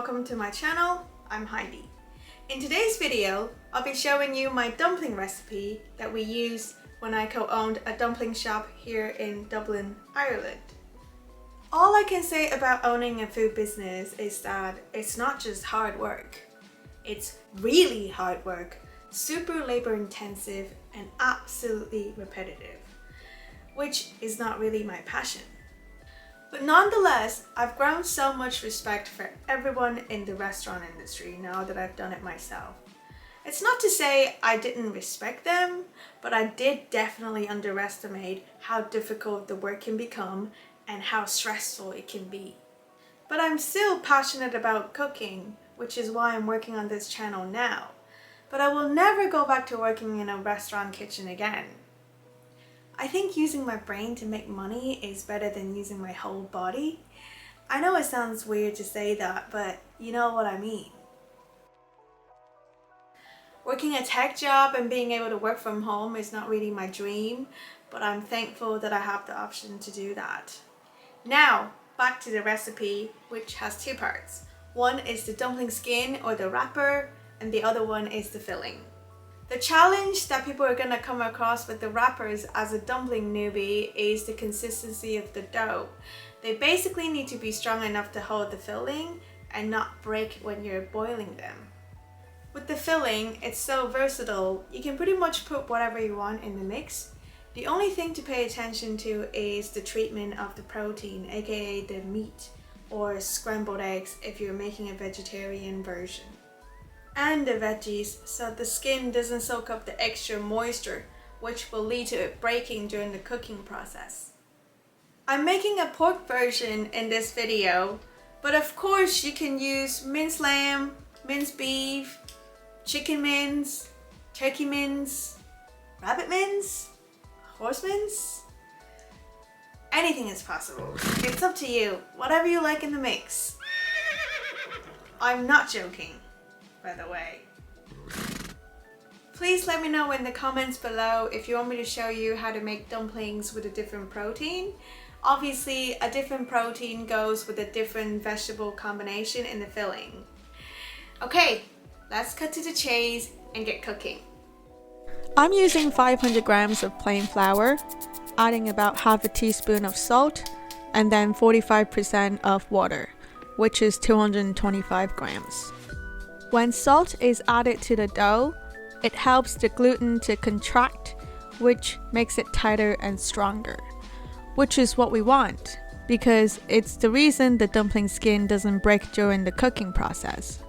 welcome to my channel. I'm Heidi. In today's video, I'll be showing you my dumpling recipe that we used when I co-owned a dumpling shop here in Dublin, Ireland. All I can say about owning a food business is that it's not just hard work. It's really hard work, super labor intensive and absolutely repetitive, which is not really my passion. But nonetheless, I've grown so much respect for everyone in the restaurant industry now that I've done it myself. It's not to say I didn't respect them, but I did definitely underestimate how difficult the work can become and how stressful it can be. But I'm still passionate about cooking, which is why I'm working on this channel now. But I will never go back to working in a restaurant kitchen again. I think using my brain to make money is better than using my whole body. I know it sounds weird to say that, but you know what I mean. Working a tech job and being able to work from home is not really my dream, but I'm thankful that I have the option to do that. Now, back to the recipe, which has two parts. One is the dumpling skin or the wrapper, and the other one is the filling. The challenge that people are going to come across with the wrappers as a dumpling newbie is the consistency of the dough. They basically need to be strong enough to hold the filling and not break when you're boiling them. With the filling, it's so versatile, you can pretty much put whatever you want in the mix. The only thing to pay attention to is the treatment of the protein, aka the meat, or scrambled eggs if you're making a vegetarian version. And the veggies, so the skin doesn't soak up the extra moisture, which will lead to it breaking during the cooking process. I'm making a pork version in this video, but of course you can use minced lamb, minced beef, chicken mince, turkey mince, rabbit mince, horse mince. Anything is possible. It's up to you, whatever you like in the mix. I'm not joking, by the way. Please let me know in the comments below if you want me to show you how to make dumplings with a different protein. Obviously, a different protein goes with a different vegetable combination in the filling. Okay, let's cut to the chase and get cooking. I'm using 500 grams of plain flour, adding about half a teaspoon of salt, and then 45% of water, which is 225 grams. When salt is added to the dough, it helps the gluten to contract, which makes it tighter and stronger, which is what we want, because it's the reason the dumpling skin doesn't break during the cooking process.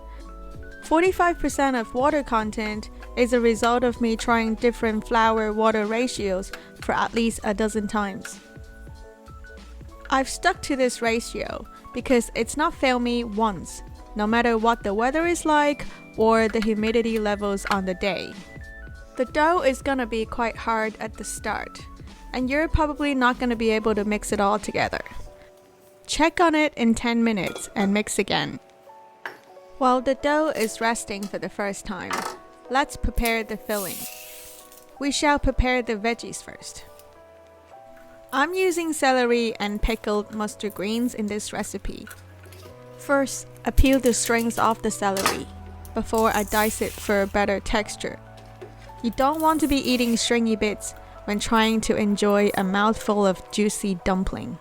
45% of water content is a result of me trying different flour-water ratios for at least a dozen times. I've stuck to this ratio because it's not failed me once, no matter what the weather is like or the humidity levels on the day. The dough is gonna be quite hard at the start, and you're probably not gonna be able to mix it all together. Check on it in 10 minutes and mix again. While the dough is resting for the first time, let's prepare the filling. We shall prepare the veggies first. I'm using celery and pickled mustard greens in this recipe. First, I peel the strings off the celery before I dice it for a better texture. You don't want to be eating stringy bits when trying to enjoy a mouthful of juicy dumpling.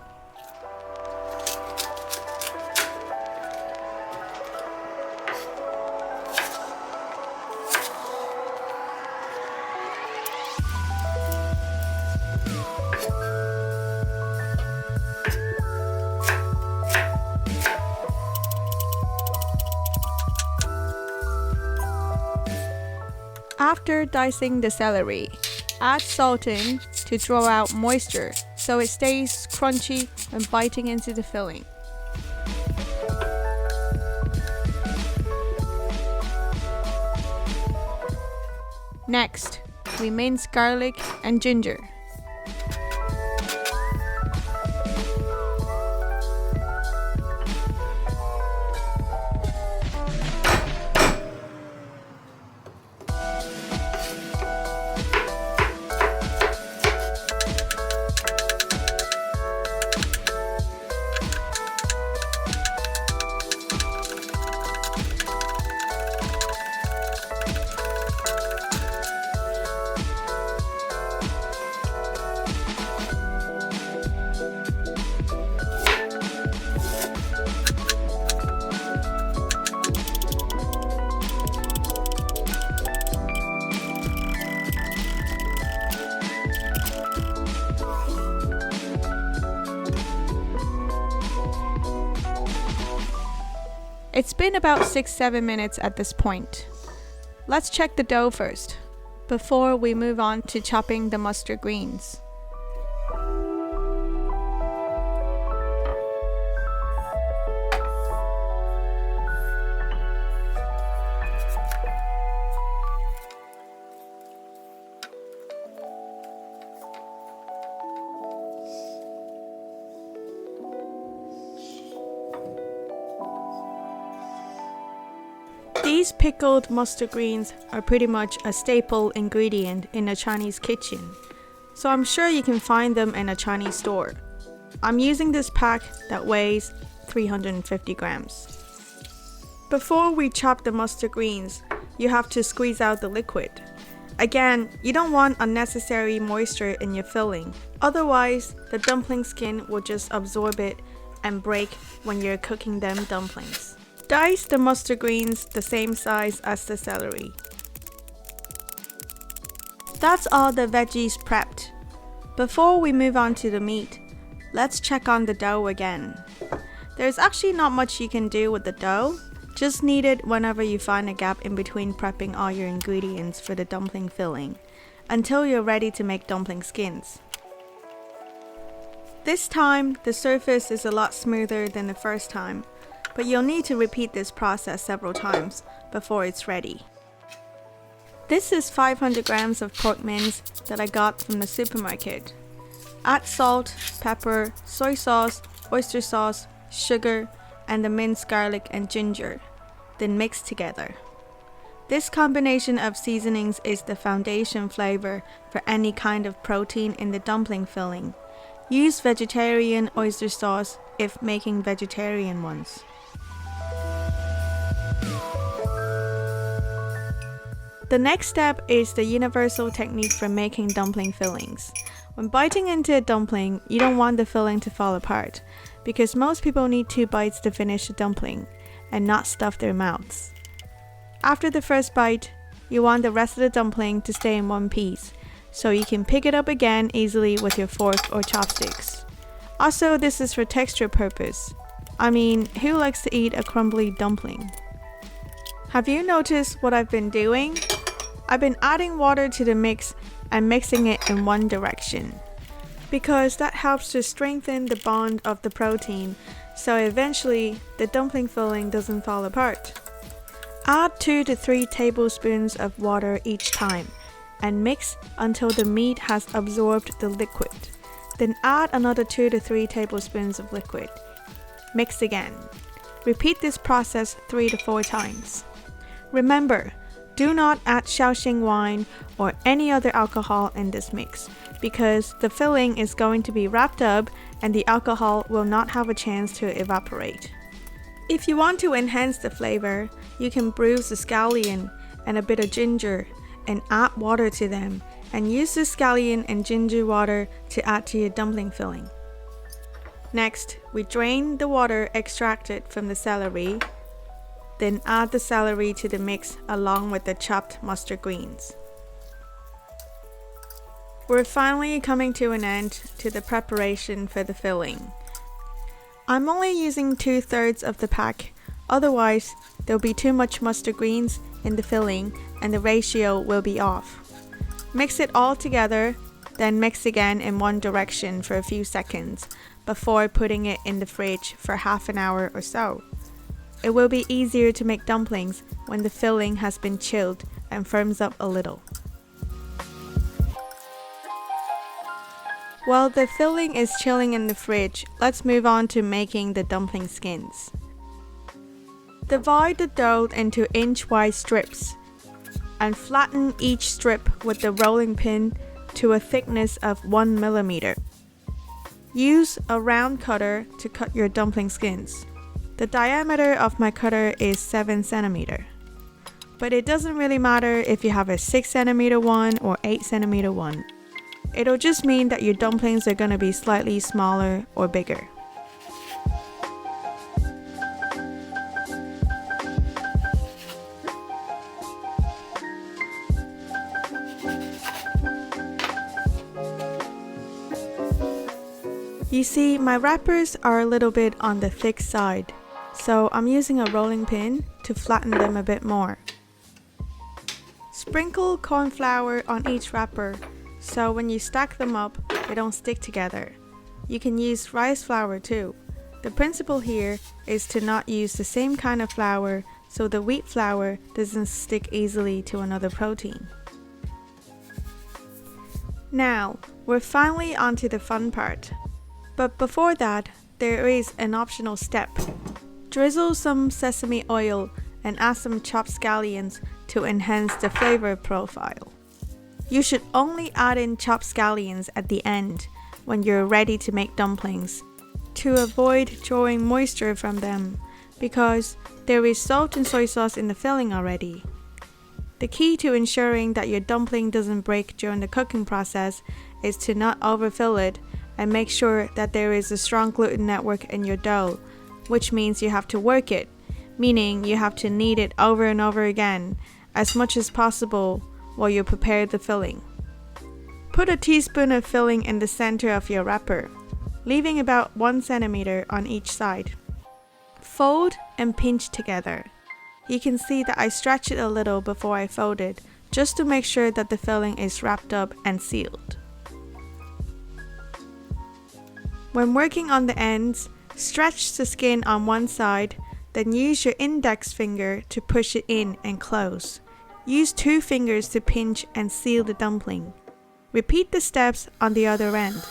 After dicing the celery, add salt in to draw out moisture so it stays crunchy when biting into the filling. Next, we mince garlic and ginger. It's been about 6-7 minutes at this point. Let's check the dough first, before we move on to chopping the mustard greens. These pickled mustard greens are pretty much a staple ingredient in a Chinese kitchen, so I'm sure you can find them in a Chinese store. I'm using this pack that weighs 350 grams. Before we chop the mustard greens, you have to squeeze out the liquid. Again, you don't want unnecessary moisture in your filling, otherwise the dumpling skin will just absorb it and break when you're cooking them dumplings. Dice the mustard greens the same size as the celery. That's all the veggies prepped. Before we move on to the meat, let's check on the dough again. There's actually not much you can do with the dough, just knead it whenever you find a gap in between prepping all your ingredients for the dumpling filling, until you're ready to make dumpling skins. This time, the surface is a lot smoother than the first time, but you'll need to repeat this process several times before it's ready. This is 500 grams of pork mince that I got from the supermarket. Add salt, pepper, soy sauce, oyster sauce, sugar, and the minced garlic and ginger, then mix together. This combination of seasonings is the foundation flavor for any kind of protein in the dumpling filling. Use vegetarian oyster sauce if making vegetarian ones. The next step is the universal technique for making dumpling fillings. When biting into a dumpling, you don't want the filling to fall apart, because most people need 2 bites to finish a dumpling and not stuff their mouths. After the first bite, you want the rest of the dumpling to stay in one piece, so you can pick it up again easily with your fork or chopsticks. Also, this is for texture purpose. I mean, who likes to eat a crumbly dumpling? Have you noticed what I've been doing? I've been adding water to the mix and mixing it in one direction, because that helps to strengthen the bond of the protein, so eventually the dumpling filling doesn't fall apart. Add 2 to 3 tablespoons of water each time and mix until the meat has absorbed the liquid. Then add another 2 to 3 tablespoons of liquid. Mix again. Repeat this process 3 to 4 times. Remember, do not add Shaoxing wine or any other alcohol in this mix, because the filling is going to be wrapped up and the alcohol will not have a chance to evaporate. If you want to enhance the flavor, you can bruise the scallion and a bit of ginger and add water to them, and use the scallion and ginger water to add to your dumpling filling. Next, we drain the water extracted from the celery, then add the celery to the mix along with the chopped mustard greens. We're finally coming to an end to the preparation for the filling. I'm only using 2/3 of the pack, otherwise there'll be too much mustard greens in the filling and the ratio will be off. Mix it all together, then mix again in one direction for a few seconds before putting it in the fridge for half an hour or so. It will be easier to make dumplings when the filling has been chilled and firms up a little. While the filling is chilling in the fridge, let's move on to making the dumpling skins. Divide the dough into inch-wide strips and flatten each strip with the rolling pin to a thickness of 1 millimeter. Use a round cutter to cut your dumpling skins. The diameter of my cutter is 7 centimeter. But it doesn't really matter if you have a 6 centimeter one or 8 centimeter one. It'll just mean that your dumplings are going to be slightly smaller or bigger. You see, my wrappers are a little bit on the thick side, so I'm using a rolling pin to flatten them a bit more. Sprinkle corn flour on each wrapper so when you stack them up, they don't stick together. You can use rice flour too. The principle here is to not use the same kind of flour so the wheat flour doesn't stick easily to another protein. Now, we're finally onto the fun part. But before that, there is an optional step. Drizzle some sesame oil and add some chopped scallions to enhance the flavor profile. You should only add in chopped scallions at the end when you're ready to make dumplings to avoid drawing moisture from them because there is salt and soy sauce in the filling already. The key to ensuring that your dumpling doesn't break during the cooking process is to not overfill it and make sure that there is a strong gluten network in your dough, which means you have to work it, meaning you have to knead it over and over again as much as possible while you prepare the filling. Put a teaspoon of filling in the center of your wrapper, leaving about 1 centimeter on each side. Fold and pinch together. You can see that I stretch it a little before I fold it, just to make sure that the filling is wrapped up and sealed. When working on the ends, stretch the skin on one side, then use your index finger to push it in and close. Use 2 fingers to pinch and seal the dumpling. Repeat the steps on the other end.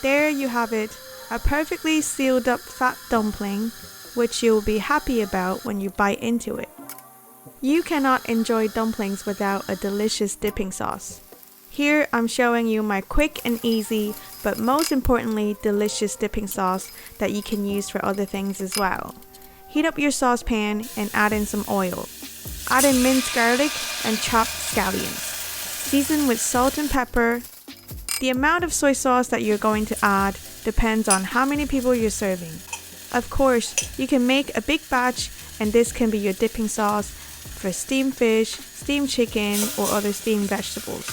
There you have it, a perfectly sealed up fat dumpling, which you'll be happy about when you bite into it. You cannot enjoy dumplings without a delicious dipping sauce. Here I'm showing you my quick and easy, but most importantly delicious dipping sauce that you can use for other things as well. Heat up your saucepan and add in some oil. Add in minced garlic and chopped scallions. Season with salt and pepper. The amount of soy sauce that you're going to add depends on how many people you're serving. Of course, you can make a big batch and this can be your dipping sauce for steamed fish, steamed chicken, or other steamed vegetables.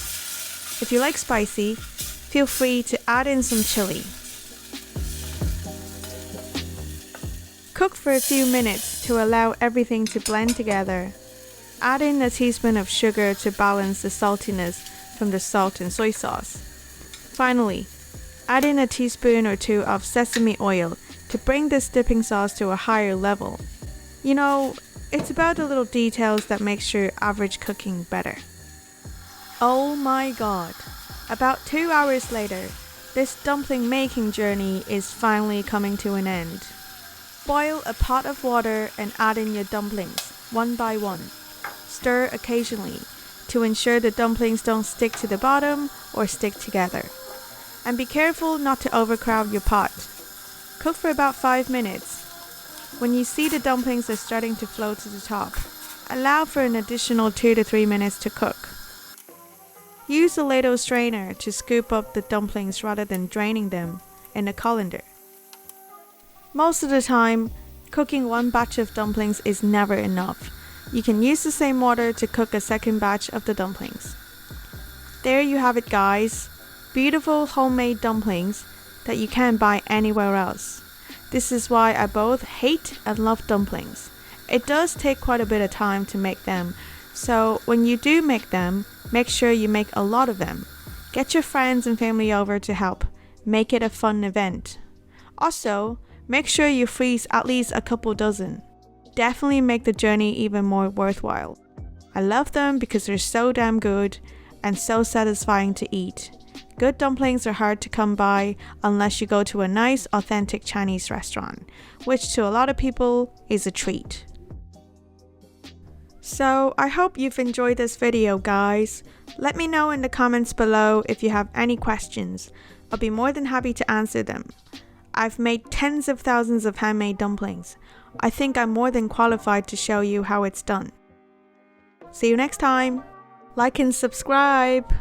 If you like spicy, feel free to add in some chili. Cook for a few minutes to allow everything to blend together. Add in a teaspoon of sugar to balance the saltiness from the salt and soy sauce. Finally, add in a teaspoon or 2 of sesame oil to bring this dipping sauce to a higher level. You know, it's about the little details that makes your average cooking better. Oh my god! About 2 hours later, this dumpling making journey is finally coming to an end. Boil a pot of water and add in your dumplings, one by one. Stir occasionally to ensure the dumplings don't stick to the bottom or stick together. And be careful not to overcrowd your pot. Cook for about 5 minutes. When you see the dumplings are starting to float to the top, allow for an additional 2 to 3 minutes to cook. Use a ladle strainer to scoop up the dumplings rather than draining them in a colander. Most of the time, cooking one batch of dumplings is never enough. You can use the same water to cook a second batch of the dumplings. There you have it, guys. Beautiful homemade dumplings that you can't buy anywhere else. This is why I both hate and love dumplings. It does take quite a bit of time to make them, so when you do make them, make sure you make a lot of them. Get your friends and family over to help. Make it a fun event. Also, make sure you freeze at least a couple dozen. Definitely make the journey even more worthwhile. I love them because they're so damn good and so satisfying to eat. Good dumplings are hard to come by unless you go to a nice, authentic Chinese restaurant, which to a lot of people is a treat. So I hope you've enjoyed this video, guys. Let me know in the comments below if you have any questions. I'll be more than happy to answer them. I've made tens of thousands of handmade dumplings. I think I'm more than qualified to show you how it's done. See you next time. Like and subscribe.